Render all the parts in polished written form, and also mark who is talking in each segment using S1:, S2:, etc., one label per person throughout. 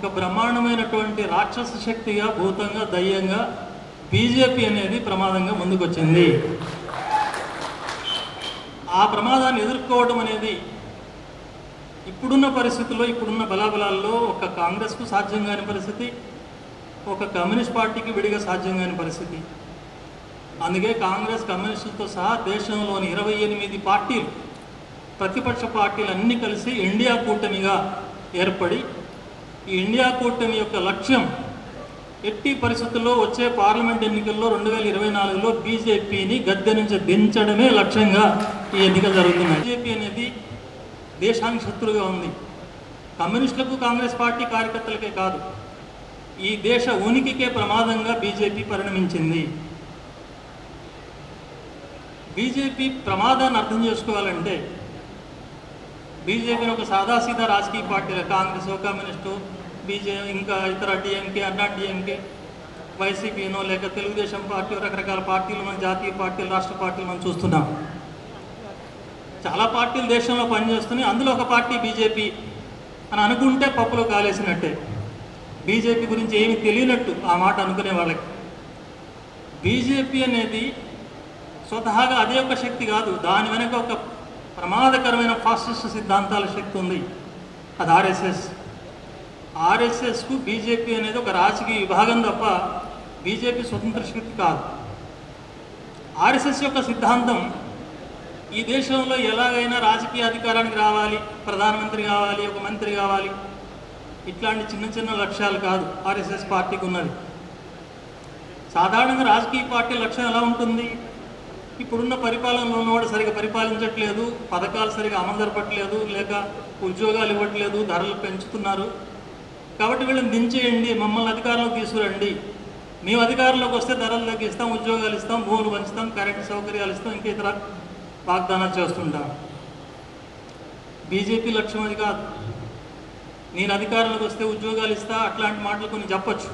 S1: ఒక బ్రహ్మాండమైనటువంటి రాక్షస శక్తిగా భూతంగా దయ్యంగా బీజేపీ అనేది ప్రమాదంగా ముందుకొచ్చింది. ఆ ప్రమాదాన్ని ఎదుర్కోవడం అనేది ఇప్పుడున్న పరిస్థితుల్లో ఇప్పుడున్న బలాబలాల్లో ఒక కాంగ్రెస్కు సాధ్యం కాని పరిస్థితి, ఒక కమ్యూనిస్ట్ పార్టీకి విడిగా సాధ్యం కాని పరిస్థితి. అందుకే కాంగ్రెస్ కమ్యూనిస్టులతో సహా దేశంలోని 28 పార్టీలు, ప్రతిపక్ష పార్టీలు అన్నీ కలిసి ఇండియా కూటమిగా ఏర్పడి ఈ ఇండియా కూటమి యొక్క లక్ష్యం ఎట్టి పరిస్థితుల్లో వచ్చే పార్లమెంట్ ఎన్నికల్లో 2024లో బీజేపీని గద్దె నుంచి దించడమే లక్ష్యంగా ఈ ఎన్నికలు జరుగుతున్నాయి. బీజేపీ అనేది దేశానికి శత్రువుగా ఉంది. కమ్యూనిస్టులకు కాంగ్రెస్ పార్టీ కార్యకర్తలకే కాదు, ఈ దేశ ఉనికికే ప్రమాదంగా బీజేపీ పరిణమించింది. బీజేపీ ప్రమాదాన్ని అర్థం చేసుకోవాలంటే బీజేపీని ఒక సాదాసీదా రాజకీయ పార్టీలు, కాంగ్రెస్, కమ్యూనిస్టు, బీజేపీ, ఇంకా ఇతర డిఎంకే, అన్నా డిఎంకే, వైసీపీనో లేక తెలుగుదేశం పార్టీ, రకరకాల పార్టీలు, మన జాతీయ పార్టీలు, రాష్ట్ర పార్టీలు మనం చూస్తున్నాం. చాలా పార్టీలు దేశంలో పనిచేస్తున్నాయి, అందులో ఒక పార్టీ బీజేపీ అని అనుకుంటే పప్పులో కాలేసినట్టే. బీజేపీ గురించి ఏమీ తెలియనట్టు ఆ మాట అనుకునే వాళ్ళకి. బీజేపీ అనేది స్వతహాగా అదే ఒక శక్తి కాదు, దాని వెనక ఒక ప్రమాదకరమైన ఫాసిస్ట్ సిద్ధాంతాల శక్తి ఉంది. అది ఆర్ఎస్ఎస్. ఆర్ఎస్ఎస్కు బీజేపీ అనేది ఒక రాజకీయ విభాగం తప్ప బీజేపీ స్వతంత్ర శక్తి కాదు. ఆర్ఎస్ఎస్ యొక్క సిద్ధాంతం ఈ దేశంలో ఎలాగైనా రాజకీయ అధికారానికి రావాలి, ప్రధానమంత్రి కావాలి, ఒక మంత్రి కావాలి, ఇట్లాంటి చిన్న చిన్న లక్ష్యాలు కాదు ఆర్ఎస్ఎస్ పార్టీకి ఉన్నది. సాధారణంగా రాజకీయ పార్టీ లక్ష్యం ఎలా ఉంటుంది? ఇప్పుడున్న పరిపాలనలో ఉన్నవాడు సరిగా పరిపాలించట్లేదు, పథకాలు సరిగా అమలు జరపట్లేదు, లేక ఉద్యోగాలు ఇవ్వట్లేదు, ధరలు పెంచుతున్నారు, కాబట్టి వీళ్ళని దించేయండి, మమ్మల్ని అధికారంలోకి తీసుకురండి, మేము అధికారంలోకి వస్తే ధరలు తగ్గిస్తాం, ఉద్యోగాలు ఇస్తాం, భూములు పంచుతాం, కరెంటు సౌకర్యాలు ఇస్తాం, ఇంకా ఇతర వాగ్దానాలు చేస్తుంటాం. బీజేపీ లక్ష్యం అది కాదు. నేను అధికారంలోకి వస్తే ఉద్యోగాలు ఇస్తా, అట్లాంటి మాటలు కొన్ని చెప్పచ్చు,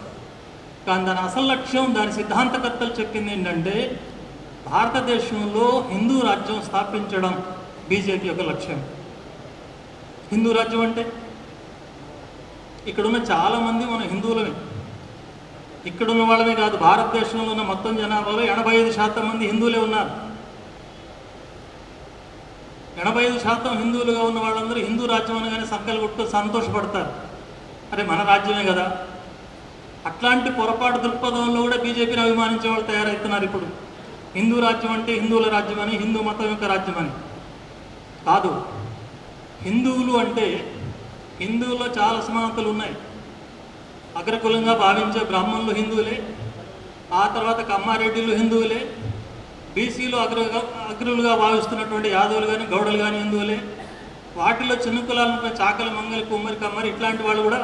S1: కానీ దాని అసలు లక్ష్యం, దాని సిద్ధాంతకర్తలు చెప్పింది ఏంటంటే భారతదేశంలో హిందూ రాజ్యం స్థాపించడం బీజేపీ యొక్క లక్ష్యం. హిందూ రాజ్యం అంటే ఇక్కడున్న చాలామంది మన హిందువులమే. ఇక్కడున్న వాళ్ళమే కాదు, భారతదేశంలో ఉన్న మొత్తం జనాభాలో 85% మంది హిందువులే ఉన్నారు. 85% హిందువులుగా ఉన్న వాళ్ళందరూ హిందూ రాజ్యం అనగానే సంకలు కొట్టుకు సంతోషపడతారు, అరే మన రాజ్యమే కదా. అట్లాంటి పొరపాటు దృక్పథంలో కూడా బీజేపీని అభిమానించే వాళ్ళు తయారవుతున్నారు. ఇప్పుడు హిందూ రాజ్యం అంటే హిందువుల రాజ్యం అని, హిందూ మతం యొక్క రాజ్యం అని కాదు. హిందువులు అంటే హిందువుల్లో చాలా సమానతలు ఉన్నాయి. అగ్రకులంగా భావించే బ్రాహ్మణులు హిందువులే, ఆ తర్వాత కమ్మారెడ్డిలు హిందువులే, బీసీలు అగ్రులుగా భావిస్తున్నటువంటి యాదవులు కానీ గౌడలు కానీ హిందువులే, వాటిలో చిన్న కులాలు చాకలి, మంగలి, కుమ్మరి, కమ్మరి ఇట్లాంటి వాళ్ళు కూడా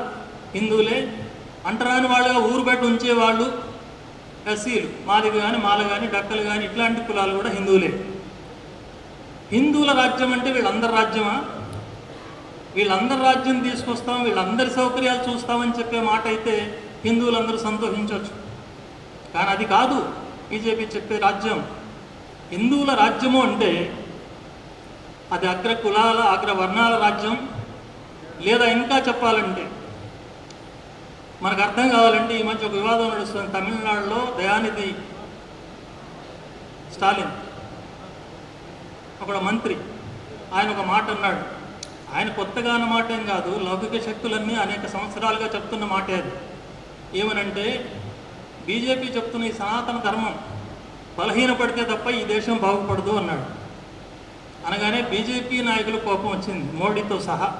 S1: హిందువులే. అంటరాని వాళ్ళుగా ఊరు బయట ఉంచేవాళ్ళు ఎస్సీలు, మాదిగ కానీ మాల కానీ డక్కలు కానీ ఇట్లాంటి కులాలు కూడా హిందువులే. హిందువుల రాజ్యం అంటే వీళ్ళందరి రాజ్యమా? వీళ్ళందరి రాజ్యం తీసుకొస్తాం, వీళ్ళందరి సౌకర్యాలు చూస్తామని చెప్పే మాట అయితే హిందువులందరూ సంతోషించవచ్చు, కానీ అది కాదు బీజేపీ చెప్పే రాజ్యం. హిందువుల రాజ్యము అంటే అది అగ్ర కులాల, అగ్ర వర్ణాల రాజ్యం. లేదా ఇంకా చెప్పాలంటే మనకు అర్థం కావాలంటే ఈ మధ్య ఒక వివాదం నడుస్తుంది తమిళనాడులో. దయానిధి స్టాలిన్ ఒక మంత్రి, ఆయన ఒక మాట అన్నాడు. ఆయన కొత్తగా అన్న మాట ఏం కాదు, లౌకిక శక్తులన్నీ అనేక సంవత్సరాలుగా చెప్తున్న మాటే అది. ఏమనంటే బీజేపీ చెప్తున్న ఈ సనాతన ధర్మం బలహీనపడితే తప్ప ఈ దేశం బాగుపడదు అన్నాడు. అనగానే బీజేపీ నాయకులు కోపం వచ్చింది, మోడీతో సహా.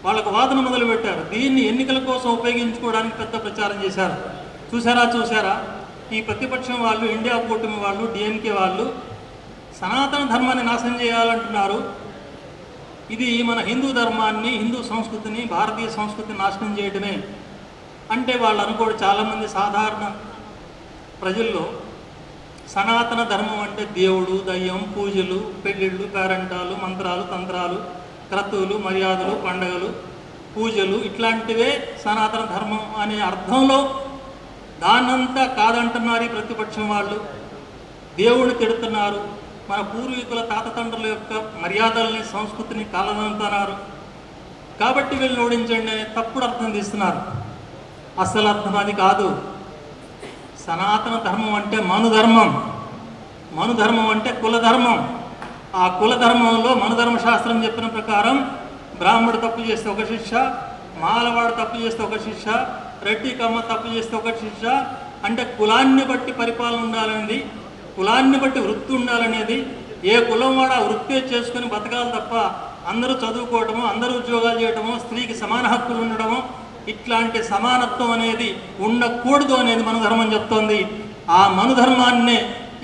S1: వాళ్ళకు వాదన మొదలుపెట్టారు, దీన్ని ఎన్నికల కోసం ఉపయోగించుకోవడానికి పెద్ద ప్రచారం చేశారు. చూసారా ఈ ప్రతిపక్షం వాళ్ళు, ఇండియా కూటమి వాళ్ళు, డిఎంకే వాళ్ళు సనాతన ధర్మాన్ని నాశనం చేయాలంటున్నారు. ఇది మన హిందూ ధర్మాన్ని, హిందూ సంస్కృతిని, భారతీయ సంస్కృతిని నాశనం చేయడమే అంటే వాళ్ళు అనుకోడు. చాలామంది సాధారణ ప్రజల్లో సనాతన ధర్మం అంటే దేవుడు, దయ్యం, పూజలు, పెళ్ళిళ్ళు, పేరంటాలు, మంత్రాలు, తంత్రాలు, క్రతువులు, మర్యాదలు, పండగలు, పూజలు ఇట్లాంటివే సనాతన ధర్మం అనే అర్థంలో దాన్నంతా కాదంటున్నారు ఈ ప్రతిపక్షం వాళ్ళు. దేవుడిని తిడుతున్నారు, మన పూర్వీకుల తాతతండ్రుల యొక్క మర్యాదల్ని, సంస్కృతిని కాలదంటున్నారు. కాబట్టి వీళ్ళని ఓడించండి అనే తప్పుడు అర్థం తీస్తున్నారు. అసలు అర్థం అది కాదు. సనాతన ధర్మం అంటే మనుధర్మం, మనుధర్మం అంటే కులధర్మం. ఆ కులధర్మంలో మనుధర్మ శాస్త్రం చెప్పిన ప్రకారం బ్రాహ్మడు తప్పు చేస్తే ఒక శిక్ష, మాలవాడు తప్పు చేస్తే ఒక శిక్ష, రెడ్డి కమ్మ తప్పు చేస్తే ఒక శిక్ష. అంటే కులాన్ని బట్టి పరిపాలన ఉండాలనేది, కులాన్ని బట్టి వృత్తి ఉండాలనేది, ఏ కులం వాడు ఆ వృత్తే చేసుకుని బతకాలి తప్ప అందరూ చదువుకోవటము, అందరూ ఉద్యోగాలు చేయటము, స్త్రీకి సమాన హక్కులు ఉండడము, ఇట్లాంటి సమానత్వం అనేది ఉండకూడదు అనేది మన ధర్మం చెప్తోంది. ఆ మనుధర్మాన్నే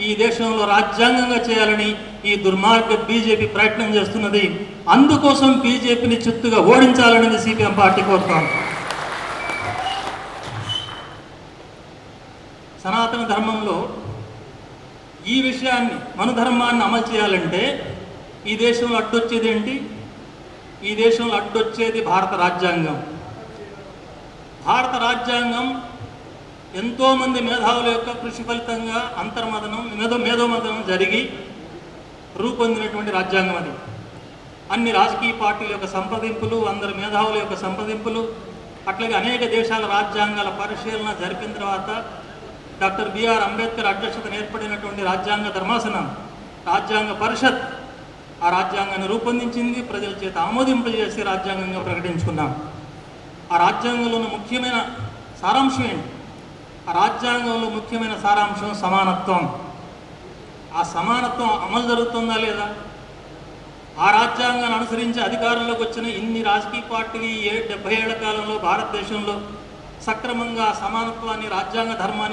S1: ఈ దేశంలో రాజ్యాంగంగా చేయాలని ఈ దుర్మార్గ బీజేపీ ప్రయత్నం చేస్తున్నది. అందుకోసం బీజేపీని చిత్తుగా ఓడించాలనేది సిపిఎం పార్టీ కోరుతాం. సనాతన ధర్మంలో ఈ విషయాన్ని, మనుధర్మాన్ని అమలు చేయాలంటే ఈ దేశంలో అడ్డొచ్చేది ఏంటి? ఈ దేశంలో అడ్డొచ్చేది భారత రాజ్యాంగం. భారత రాజ్యాంగం ఎంతోమంది మేధావుల యొక్క కృషి ఫలితంగా అంతర్మదనం, మేధోమదనం జరిగి రూపొందినటువంటి రాజ్యాంగం అది. అన్ని రాజకీయ పార్టీల యొక్క సంప్రదింపులు, అందరి మేధావుల యొక్క సంప్రదింపులు, అట్లాగే అనేక దేశాల రాజ్యాంగాల పరిశీలన జరిపిన తర్వాత డాక్టర్ బిఆర్ అంబేద్కర్ అధ్యక్షతన ఏర్పడినటువంటి రాజ్యాంగ ధర్మాసనం, రాజ్యాంగ పరిషత్ ఆ రాజ్యాంగాన్ని రూపొందించింది, ప్రజల చేత ఆమోదింపజేసి రాజ్యాంగంగా ప్రకటించుకున్నాం. ఆ రాజ్యాంగంలో ఉన్న ముఖ్యమైన సారాంశం ఏంటి? ఆ రాజ్యాంగంలో ముఖ్యమైన సారాంశం సమానత్వం. ఆ సమానత్వం అమలు జరుగుతుందా లేదా? ఆ రాజ్యాంగాన్ని అనుసరించి అధికారంలోకి వచ్చిన ఇన్ని రాజకీయ పార్టీలు 70 ఏళ్ల కాలంలో భారతదేశంలో సక్రమంగా సమానత్వాన్ని, రాజ్యాంగ ధర్మాన్ని